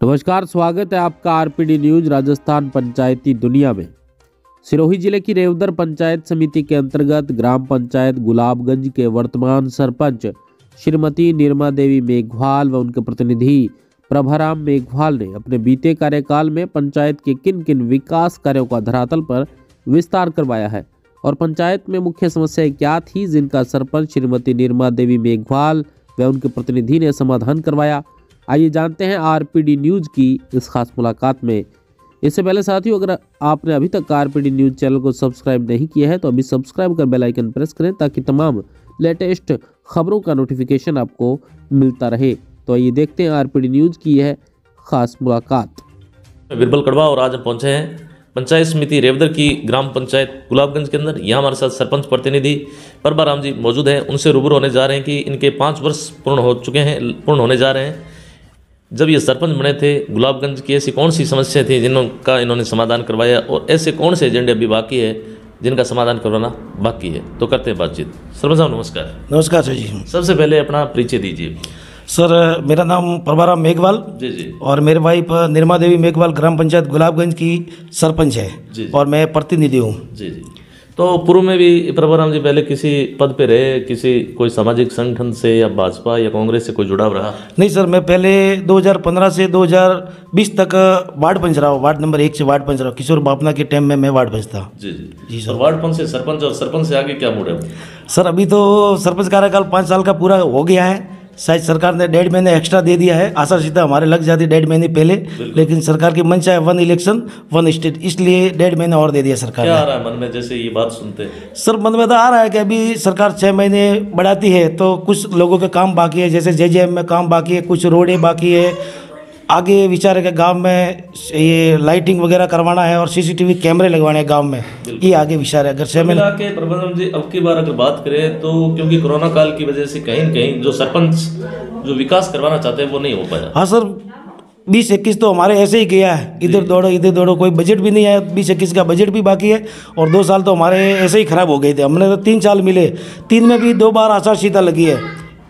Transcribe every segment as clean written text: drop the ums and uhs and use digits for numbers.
नमस्कार, स्वागत है आपका आरपीडी न्यूज राजस्थान पंचायती दुनिया में। सिरोही जिले की रेवदर पंचायत समिति के अंतर्गत ग्राम पंचायत गुलाबगंज के वर्तमान सरपंच श्रीमती निर्मा देवी मेघवाल व उनके प्रतिनिधि प्रभाराम मेघवाल ने अपने बीते कार्यकाल में पंचायत के किन किन विकास कार्यों का धरातल पर विस्तार करवाया है और पंचायत में मुख्य समस्याएं क्या थी जिनका सरपंच श्रीमती निर्मा देवी मेघवाल व उनके प्रतिनिधि ने समाधान करवाया। आइए जानते हैं आरपीडी न्यूज की इस खास मुलाकात में। इससे पहले साथियों, अगर आपने अभी तक आरपीडी न्यूज चैनल को सब्सक्राइब नहीं किया है तो अभी सब्सक्राइब कर बेल आइकन प्रेस करें ताकि तमाम लेटेस्ट खबरों का नोटिफिकेशन आपको मिलता रहे। तो आइए देखते हैं आरपीडी न्यूज की यह खास मुलाकात। बिरबल कड़वा और आज हम पहुंचे हैं पंचायत समिति रेवदर की ग्राम पंचायत गुलाबगंज के अंदर। यहाँ हमारे साथ सरपंच प्रतिनिधि प्रभाराम जी मौजूद हैं। उनसे रूबरू होने जा रहे हैं कि इनके 5 वर्ष पूर्ण होने जा रहे हैं। जब ये सरपंच बने थे गुलाबगंज की ऐसी कौन सी समस्या थी जिनका इन्होंने समाधान करवाया और ऐसे कौन से एजेंडे अभी बाकी है जिनका समाधान करवाना बाकी है, तो करते हैं बातचीत। सरपंच साहब नमस्कार। नमस्कार सर जी। सबसे पहले अपना परिचय दीजिए। सर मेरा नाम प्रभाराम मेघवाल जी और मेरे वाइफ निर्मा देवी मेघवाल ग्राम पंचायत गुलाबगंज की सरपंच है जी। और मैं प्रतिनिधि हूँ जी। तो पूर्व में भी प्रभाराम जी पहले किसी पद पे रहे, किसी कोई सामाजिक संगठन से या भाजपा या कांग्रेस से कोई जुड़ाव रहा? नहीं सर, मैं पहले 2015 से 2020 तक वार्ड पंच रहा हूँ। वार्ड नंबर 1 से वार्ड पंच रहा हूँ। किशोर बापना के टाइम में मैं वार्ड पंच था। जी सर। वार्ड पंच से सरपंच और सरपंच से आगे क्या मूड है? सर अभी तो सरपंच कार्यकाल 5 साल का पूरा हो गया है। शायद सरकार ने 1.5 महीने एक्स्ट्रा दे दिया है। आशा सीधा हमारे लग जाती 1.5 महीने पहले, लेकिन सरकार की मंशा है 1 इलेक्शन 1 स्टेट, इसलिए 1.5 महीने और दे दिया सरकार। क्या आ रहा है मन में जैसे ये बात सुनते हैं? सर मन में तो आ रहा है कि अभी सरकार 6 महीने बढ़ाती है तो कुछ लोगों के काम बाकी है, जैसे जेजेएम में काम बाकी है, कुछ रोडें बाकी है। आगे विचार है कि गांव में ये लाइटिंग वगैरह करवाना है और सीसीटीवी कैमरे लगवाने हैं गांव में, ये आगे विचार है। अगर 6 महीने के प्रबंधन जी अब की बार अगर बात करें तो क्योंकि कोरोना काल की वजह से कहीं न कहीं जो सरपंच जो विकास करवाना चाहते हैं वो नहीं हो पाया। हाँ सर, 20-21 तो हमारे ऐसे ही गया है, इधर दौड़ो, कोई बजट भी नहीं आया। 20-21 का बजट भी बाकी है और 2 साल तो हमारे ऐसे ही खराब हो गए थे। हमने तो 3 साल मिले, 3 में भी 2 बार आचार संहिता लगी है,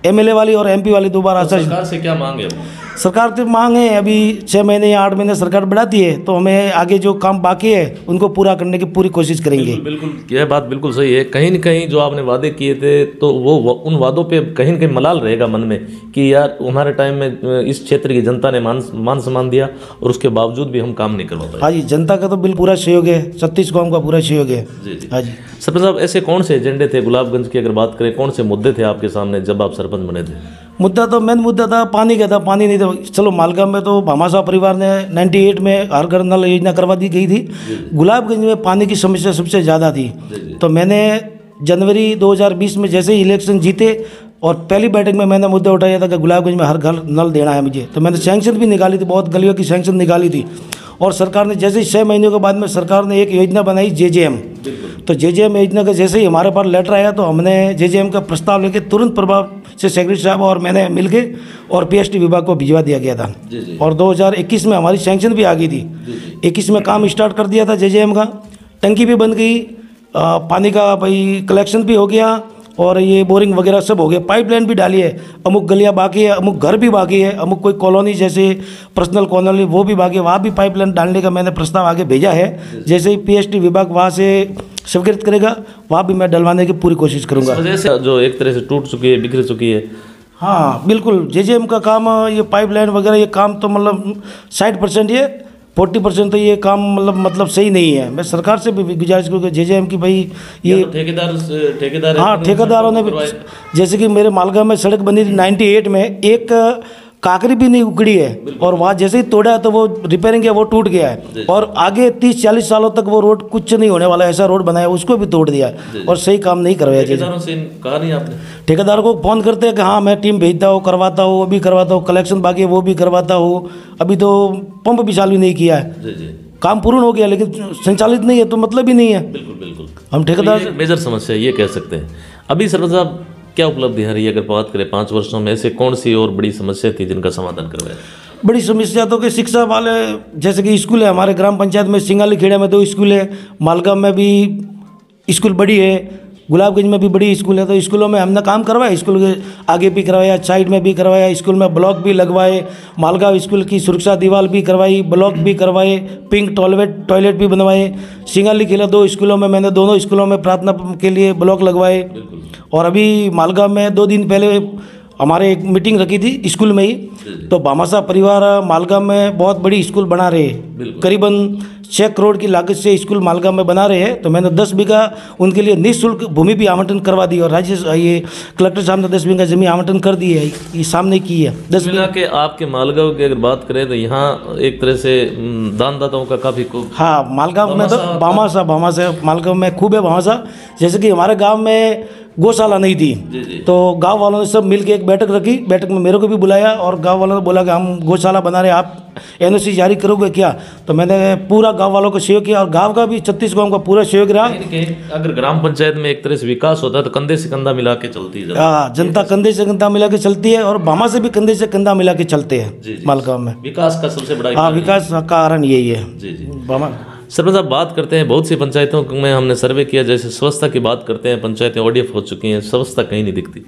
एमएलए वाली और एमपी वाली 2 बार आचार। सरकार से क्या मांगे? सरकार से मांग है अभी 6 महीने या 8 महीने सरकार बढ़ाती है तो हमें आगे जो काम बाकी है उनको पूरा करने की पूरी कोशिश करेंगे। बिल्कुल यह बात बिल्कुल सही है। कहीं न कहीं जो आपने वादे किए थे तो वो उन वादों पे कहीं न कहीं मलाल रहेगा मन में कि यार हमारे टाइम में इस क्षेत्र की जनता ने मान सम्मान दिया और उसके बावजूद भी हम काम नहीं करवा पाए। हाँ जी, जनता का तो बिल्कुल पूरा सहयोग है, 36 गाँव का पूरा सहयोग है। जी। हाँ जी। सरपंच साहब ऐसे कौन से एजेंडे थे गुलाबगंज की, अगर बात करें कौन से मुद्दे थे आपके सामने जब आप सरपंच बने थे? मुद्दा तो मेन मुद्दा था पानी का था। पानी नहीं था। चलो मालगांव में तो भामाशाह परिवार ने 98 में हर घर नल योजना करवा दी गई थी। गुलाबगंज में पानी की समस्या सबसे ज़्यादा थी। तो मैंने जनवरी 2020 में जैसे ही इलेक्शन जीते और पहली बैठक में मैंने मुद्दा उठाया था कि गुलाबगंज में हर घर नल देना है मुझे। तो मैंने सैंक्शन भी निकाली थी, बहुत गलियों की सैंक्शन निकाली थी और सरकार ने जैसे ही 6 महीनों के बाद में सरकार ने एक योजना बनाई जेजेएम। तो जेजेएम योजना का जैसे ही हमारे पास लेटर आया तो हमने जेजेएम का प्रस्ताव लेके तुरंत प्रभाव से सेक्रेटरी साहब और मैंने मिलके और पीएचडी विभाग को भिजवा दिया गया था। और 2021 में हमारी सैंक्शन भी आ गई थी। 21 में काम स्टार्ट कर दिया था जेजेएम का। टंकी भी बन गई, पानी का भाई कलेक्शन भी हो गया और ये बोरिंग वगैरह सब हो गया। पाइपलाइन भी डाली है। अमुक गलियाँ बाकी है, अमुक घर भी बाकी है, अमुक कोई कॉलोनी जैसे पर्सनल कॉलोनी वो भी बाकी है, वहाँ भी पाइपलाइन डालने का मैंने प्रस्ताव आगे भेजा है। जैसे ही पीएचडी विभाग वहाँ से स्वीकृत करेगा वहाँ भी मैं डलवाने की पूरी कोशिश करूँगा। जैसे जो एक तरह से टूट चुकी है, बिखर चुकी है। हाँ बिल्कुल, जेजेएम का काम ये पाइपलाइन वगैरह ये काम तो मतलब 60% ये 40% तो ये काम मतलब सही नहीं है। मैं सरकार से भी गुजारिश करूँगा जेजेएम की भाई ये तो ठेकेदार हाँ ठेकेदारों ने भी, जैसे कि मेरे मालगांव में सड़क बनी थी 98 में, एक काकरी भी नहीं उखड़ी है और वहाँ जैसे ही तोड़ा है तो वो रिपेयरिंग किया वो टूट गया है और आगे 30-40 सालों तक वो रोड कुछ नहीं होने वाला ऐसा रोड बनाया, उसको भी तोड़ दिया और सही काम नहीं करवाया। ठेकेदारों से कहा नहीं आपने? ठेकेदार को फोन करते हैं कि हाँ मैं टीम भेजता हूँ, करवाता हूँ, वो भी करवाता हूँ, कलेक्शन बाकी है वो भी करवाता हूँ। अभी तो पंप भी चालू नहीं किया है। काम पूर्ण हो गया लेकिन संचालित नहीं है तो मतलब ही नहीं है। बिल्कुल हम ठेकेदार मेजर समस्या ये कह सकते हैं। अभी सरपंच साहब क्या उपलब्धि है रही है अगर बात करें 5 वर्षों में, ऐसे कौन सी और बड़ी समस्या थी जिनका समाधान करवाया? बड़ी समस्या तो कि शिक्षा वाले, जैसे कि स्कूल है हमारे ग्राम पंचायत में, सिंगाली खेड़ा में 2 स्कूल है, मालगांव में भी स्कूल बड़ी है, गुलाबगंज में भी बड़ी स्कूल है, तो स्कूलों में हमने काम करवाया, स्कूल के आगे भी करवाया, साइड में भी करवाया, स्कूल में ब्लॉक भी लगवाए, मालगांव स्कूल की सुरक्षा दीवार भी करवाई, ब्लॉक भी करवाए, पिंक टॉयलेट भी बनवाए। सिंगाली किला 2 स्कूलों में मैंने दोनों स्कूलों में प्रार्थना के लिए ब्लॉक लगवाए। और अभी मालगांव में 2 दिन पहले हमारे एक मीटिंग रखी थी स्कूल में ही, तो भामाशाह परिवार मालगांव में बहुत बड़ी स्कूल बना रहे हैं, करीबन 6 करोड़ की लागत से स्कूल मालगांव में बना रहे हैं। तो मैंने 10 बीघा उनके लिए निःशुल्क भूमि भी आवंटन करवा दी, और ये कलेक्टर साहब ने 10 बीघा जमीन आवंटन कर दी है, ये सामने की है 10 बीघा के। आपके मालगांव की अगर बात करें तो यहाँ एक तरह से दानदाताओं का काफ़ी हाँ, मालगांव में तो भामाशाह मालगांव में खूब है भामाशाह। जैसे कि हमारे गाँव में गौशाला नहीं थी, तो गांव वालों ने सब मिलके एक बैठक रखी, बैठक में मेरे को भी बुलाया, और गांव वालों ने बोला कि हम गौशाला बना रहे हैं, आप एनओसी जारी करोगे क्या? तो मैंने पूरा गांव वालों को सहयोग किया, और गांव का भी 36 गांव का पूरा सहयोग रहा। अगर ग्राम पंचायत में एक तरह से विकास होता है तो कंधे से कंधा मिला के चलती है। हाँ, जनता कंधे से कंधा मिला के चलती है, और भामा से भी कंधे से कंधा मिला के चलते हैं मालगांव में। विकास का सबसे बड़ा, हाँ, विकास का कारण यही है। भामा सरपंच साहब, बात करते हैं बहुत सी पंचायतों में हमने सर्वे किया, जैसे स्वच्छता की बात करते हैं, पंचायतें ODF हो चुकी हैं, स्वच्छता कहीं नहीं दिखती।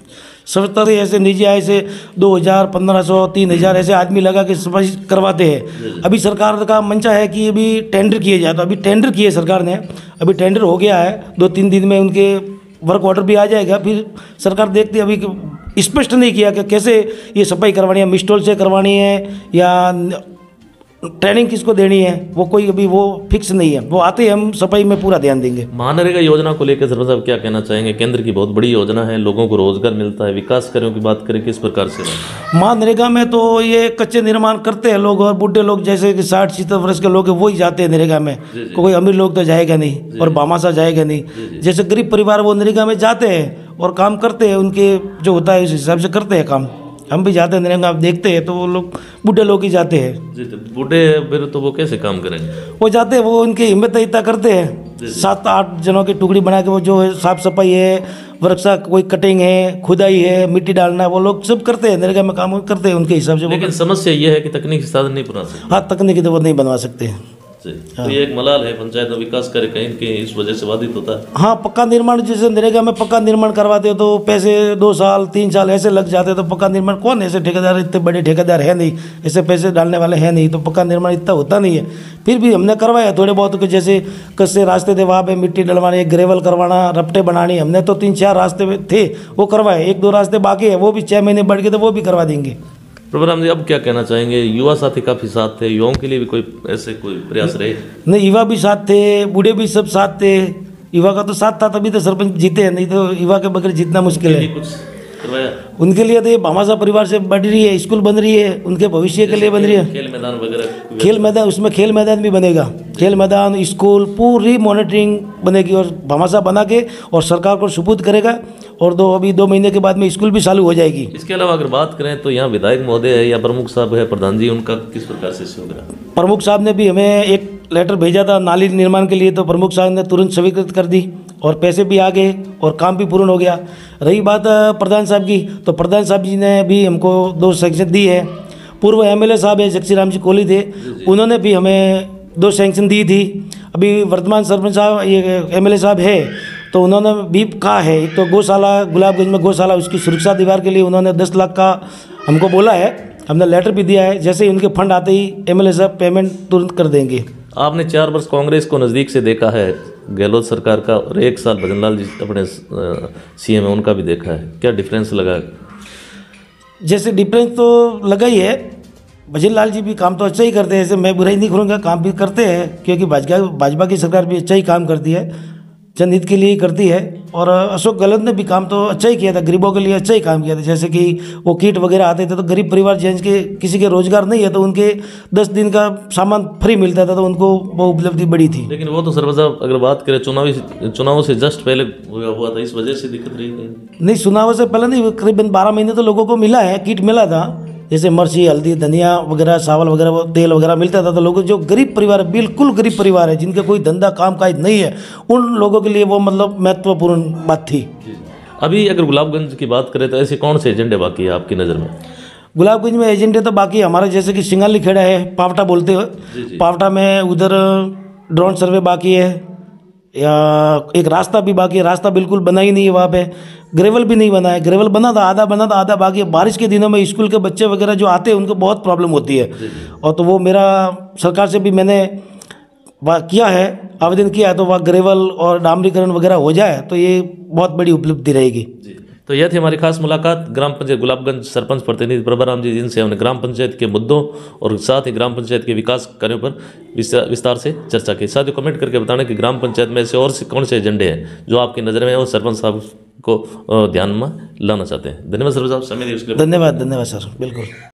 स्वच्छता तो ऐसे निजी आय से 2000, 1500, 3000 ऐसे आदमी लगा के सफाई करवाते हैं। अभी सरकार का मंशा है कि अभी टेंडर किए जाए, तो अभी टेंडर किए सरकार ने, अभी टेंडर हो गया है, 2-3 दिन में उनके वर्क ऑर्डर भी आ जाएगा, फिर सरकार देखती है। अभी स्पष्ट नहीं किया कि कैसे ये सफाई करवानी है, मिस्टोल से करवानी है या ट्रेनिंग किसको देनी है, वो कोई अभी वो फिक्स नहीं है। वो आते ही हम सफाई में पूरा ध्यान देंगे। महानरेगा योजना को लेकर सरपंच साहब क्या कहना चाहेंगे? केंद्र की बहुत बड़ी योजना है, लोगों को रोजगार मिलता है, विकास कार्यों की बात करें किस प्रकार से? महानरेगा में तो ये कच्चे निर्माण करते हैं लोग, और बूढ़े लोग जैसे कि 60-70 वर्ष के लोग हैं वही जाते हैं नरेगा में, कोई अमीर लोग तो जाएगा नहीं, और भामाशाह जाएगा नहीं। जैसे गरीब परिवार वो नरेगा में जाते हैं और काम करते हैं, उनके जो होता है उस हिसाब से करते हैं काम। हम भी जाते हैं नरेगा, आप देखते हैं तो वो लोग बूढ़े लोग ही जाते हैं। बूढ़े फिर तो वो कैसे काम करेंगे? वो जाते हैं, वो उनकी हिम्मत इतना करते हैं, 7-8 जनों की टुकड़ी बना के वो जो है साफ सफाई है, वृक्षा कोई कटिंग है, खुदाई है, मिट्टी डालना, वो लोग सब करते हैं, नरेगा में काम करते हैं उनके हिसाब से। लेकिन समस्या ये है कि तकनीकी साधन नहीं बना सकते। हाँ, तकनीकी तो वो नहीं बनवा सकते। तो ये एक मलाल है, पंचायत में विकास करे कहीं के इस वजह से बाधित होता है। हाँ, पक्का निर्माण, जैसे नरेगा में पक्का निर्माण करवाते हो तो पैसे 2 साल 3 साल ऐसे लग जाते, तो पक्का निर्माण कौन ऐसे ठेकेदार, इतने बड़े ठेकेदार है नहीं, ऐसे पैसे डालने वाले हैं नहीं, तो पक्का निर्माण इतना होता नहीं है। फिर भी हमने करवाया थोड़े बहुत, जैसे कच्चे रास्ते थे वहाँ पे मिट्टी डलवानी, ग्रेवल करवाना, रपटे बनानी, हमने तो 3-4 रास्ते थे वो करवाए, 1-2 रास्ते बाकी है, वो भी 6 महीने बढ़ गए तो वो भी करवा देंगे। प्रभुराम जी, अब क्या कहना चाहेंगे? युवा साथी काफी साथ थे, युवाओं के लिए भी कोई ऐसे कोई प्रयास रहे? नहीं, युवा भी साथ थे, बूढ़े भी सब साथ थे। युवा का तो साथ था तभी तो सरपंच जीते हैं, नहीं तो युवा के बगैर जीतना मुश्किल है। कुछ करवाया उनके लिए तो ये भामाशाह परिवार से बढ़ रही है, स्कूल बन रही है, उनके भविष्य के लिए बन रही है। खेल मैदान वगैरह, खेल मैदान, उसमें खेल मैदान भी बनेगा, खेल मैदान, स्कूल, पूरी मॉनिटरिंग बनेगी, और भामाशाह बना के और सरकार को सुपुर्द करेगा, और 2 महीने के बाद में स्कूल भी चालू हो जाएगी। इसके अलावा अगर बात करें तो यहाँ विधायक महोदय है या प्रमुख साहब है, प्रधान जी, उनका किस प्रकार से सहयोग रहा? प्रमुख साहब ने भी हमें एक लेटर भेजा था नाली निर्माण के लिए, तो प्रमुख साहब ने तुरंत स्वीकृत कर दी, और पैसे भी आ गए और काम भी पूर्ण हो गया। रही बात प्रधान साहब की, तो प्रधान साहब जी ने भी हमको 2 सैंक्शन दी है। पूर्व MLA साहब है, जगसी राम जी कोहली थे, उन्होंने भी हमें 2 सैंक्शन दी थी। अभी वर्तमान सरपंच साहब, ये MLA साहब है, तो उन्होंने भी कहा है, एक तो गौशाला, गुलाबगंज में गौशाला, उसकी सुरक्षा दीवार के लिए उन्होंने 10 लाख का हमको बोला है, हमने लेटर भी दिया है। जैसे ही उनके फंड आते ही MLA साहब पेमेंट तुरंत कर देंगे। आपने 4 वर्ष कांग्रेस को नज़दीक से देखा है, गहलोत सरकार का, और 1 साल भजनलाल जी अपने CM है, उनका भी देखा है, क्या डिफरेंस लगा? जैसे डिफरेंस तो लगा ही है, भजनलाल जी भी काम तो अच्छा ही करते हैं, ऐसे मैं बुराई नहीं करूँगा, काम भी करते हैं, क्योंकि भाजपा की सरकार भी अच्छा ही काम करती है, जनहित के लिए ही करती है। और अशोक गहलोत ने भी काम तो अच्छा ही किया था, गरीबों के लिए अच्छा ही काम किया था। जैसे कि वो किट वगैरह आते थे, तो गरीब परिवार जिनके किसी के रोजगार नहीं है, तो उनके 10 दिन का सामान फ्री मिलता था, तो उनको वो उपलब्धि बड़ी थी। लेकिन वो तो सरपंच साहब अगर बात करें चुनावों से जस्ट पहले हुआ था, इस वजह से दिक्कत रही नहीं? चुनाव से पहले नहीं, करीबन 12 महीने तो लोगों को मिला है, किट मिला था, जैसे मिर्ची, हल्दी, धनिया वगैरह, चावल वगैरह, वो तेल वगैरह मिलता था। तो लोगों जो गरीब परिवार है, बिल्कुल गरीब परिवार है, जिनके कोई धंधा काम काज नहीं है, उन लोगों के लिए वो मतलब महत्वपूर्ण बात थी। अभी अगर गुलाबगंज की बात करें तो ऐसे कौन से एजेंडे बाकी है आपकी नज़र में? गुलाबगंज में एजेंडे तो बाकी हमारे, जैसे कि सिंगाली खेड़ा है, पावटा बोलते हो, पावटा में उधर ड्रोन सर्वे बाकी है, या एक रास्ता भी बाकी है, रास्ता बिल्कुल बना ही नहीं है वहाँ पे, ग्रेवल भी नहीं बना है, ग्रेवल बना था आधा बाकी है। बारिश के दिनों में स्कूल के बच्चे वगैरह जो आते हैं उनको बहुत प्रॉब्लम होती है। और तो वो मेरा सरकार से भी मैंने किया है, आवेदन किया है, तो वह ग्रेवल और डामरीकरण वगैरह हो जाए तो ये बहुत बड़ी उपलब्धि रहेगी। तो यह थी हमारी खास मुलाकात ग्राम पंचायत गुलाबगंज सरपंच प्रतिनिधि प्रभाराम जी, जिनसे हमने ग्राम पंचायत के मुद्दों और साथ ही ग्राम पंचायत के विकास कार्यों पर विस्तार से चर्चा की। साथ ही कमेंट करके बताना कि ग्राम पंचायत में ऐसे और से कौन से एजेंडे हैं जो आपकी नज़र में है और सरपंच साहब को ध्यान में लाना चाहते हैं। धन्यवाद सरपंच साहब, समय दिए उसके लिए। धन्यवाद सर, बिल्कुल।